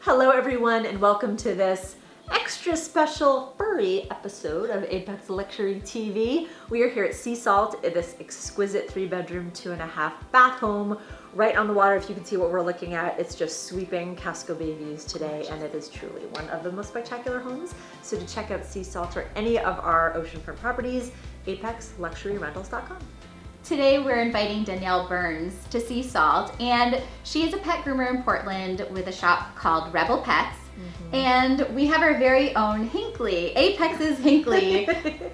Hello everyone and welcome to this extra special furry episode of Apex Luxury TV. We are here at Sea Salt in this exquisite 3-bedroom, 2.5 bath home right on the water. If you can see what we're looking at, it's just sweeping Casco babies today, and it is truly one of the most spectacular homes. So to check out Sea Salt or any of our oceanfront properties, apexluxuryrentals.com. Today we're inviting Denielle Burns to Sea Salt, and she is a pet groomer in Portland with a shop called Rebel Pets. And we have our very own Hinkley, Apex's Hinkley,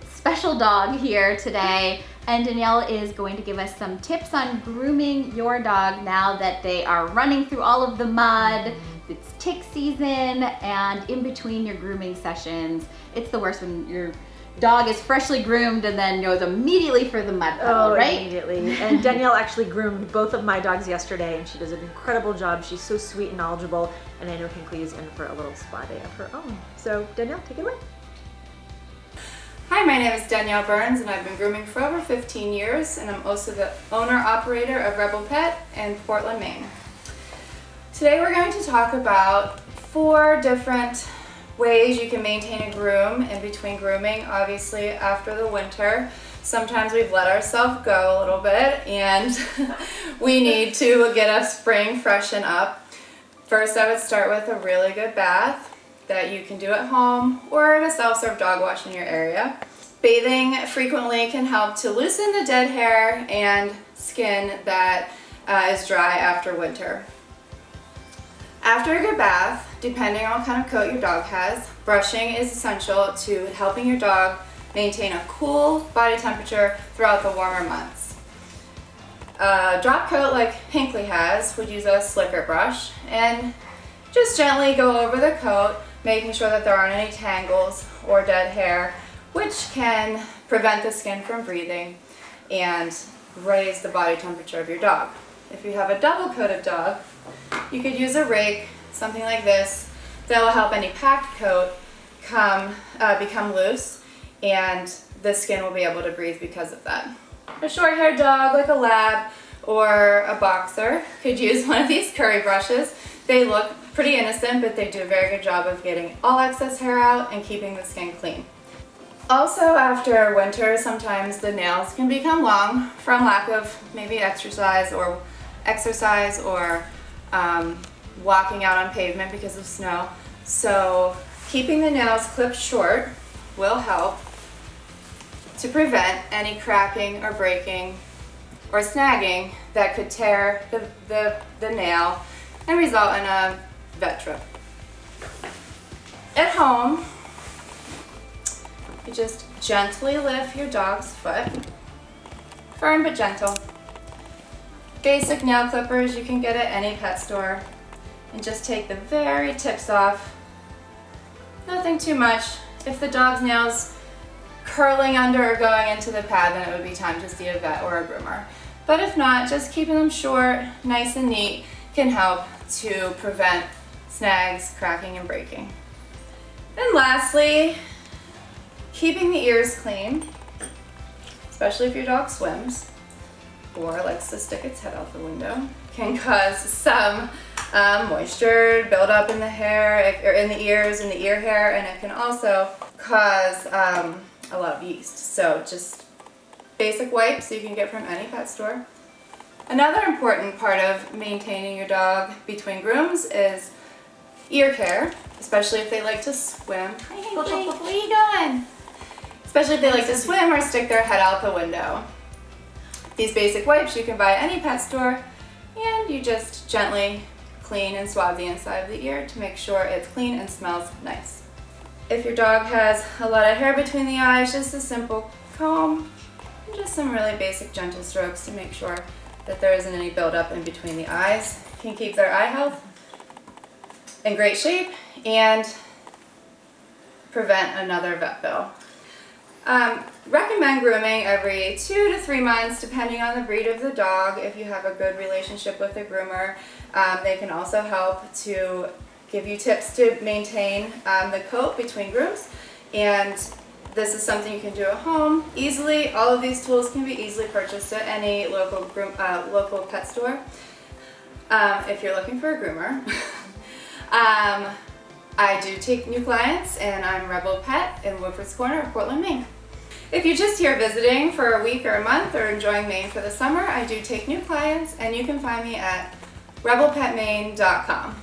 special dog here today. And Denielle is going to give us some tips on grooming your dog now that they are running through all of the mud. It's tick season, and in between your grooming sessions, it's the worst when your dog is freshly groomed and then goes immediately for the mud puddle, right? Immediately. And Denielle actually groomed both of my dogs yesterday, and she does an incredible job. She's so sweet and knowledgeable, and I know Hinkley is in for a little spa day of her own. So Denielle, take it away. Hi, my name is Denielle Burns, and I've been grooming for over 15 years, and I'm also the owner-operator of Rebel Pet in Portland, Maine. Today we're going to talk about 4 different ways you can maintain a groom in between grooming. Obviously, after the winter, sometimes we've let ourselves go a little bit, and we need to get a spring freshen up. First, I would start with a really good bath that you can do at home or at a self-serve dog wash in your area. Bathing frequently can help to loosen the dead hair and skin that is dry after winter. After a good bath, depending on what kind of coat your dog has, brushing is essential to helping your dog maintain a cool body temperature throughout the warmer months. A drop coat like Hinkley has would use a slicker brush and just gently go over the coat, making sure that there aren't any tangles or dead hair, which can prevent the skin from breathing and raise the body temperature of your dog. If you have a double coated dog, you could use a rake, something like this, that will help any packed coat become loose, and the skin will be able to breathe because of that. A short-haired dog like a lab or a boxer could use one of these curry brushes. They look pretty innocent, but they do a very good job of getting all excess hair out and keeping the skin clean. Also, after winter, sometimes the nails can become long from lack of maybe exercise or walking out on pavement because of snow. So keeping the nails clipped short will help to prevent any cracking or breaking or snagging that could tear the nail and result in a vet trip. At home, you just gently lift your dog's foot, firm but gentle. Basic nail clippers you can get at any pet store, and just take the very tips off. Nothing too much. If the dog's nails curling under or going into the pad, then it would be time to see a vet or a groomer. But if not, just keeping them short, nice and neat can help to prevent snags, cracking, and breaking. And lastly, keeping the ears clean, especially if your dog swims or likes to stick its head out the window, can cause some moisture buildup in the hair, or in the ears, in the ear hair, and it can also cause a lot of yeast. So just basic wipes you can get from any pet store. Another important part of maintaining your dog between grooms is ear care, especially if they like to swim. Where are you going? Especially if they like to swim or stick their head out the window. These basic wipes you can buy at any pet store, and you just gently clean and swab the inside of the ear to make sure it's clean and smells nice. If your dog has a lot of hair between the eyes, just a simple comb and just some really basic gentle strokes to make sure that there isn't any buildup in between the eyes can keep their eye health in great shape and prevent another vet bill. Recommend grooming every 2 to 3 months depending on the breed of the dog. If you have a good relationship with a groomer, they can also help to give you tips to maintain the coat between grooms, and this is something you can do at home easily. All of these tools can be easily purchased at any local pet store if you're looking for a groomer. I do take new clients, and I'm Rebel Pet in Woodford's Corner of Portland, Maine. If you're just here visiting for a week or a month or enjoying Maine for the summer, I do take new clients, and you can find me at rebelpetmaine.com.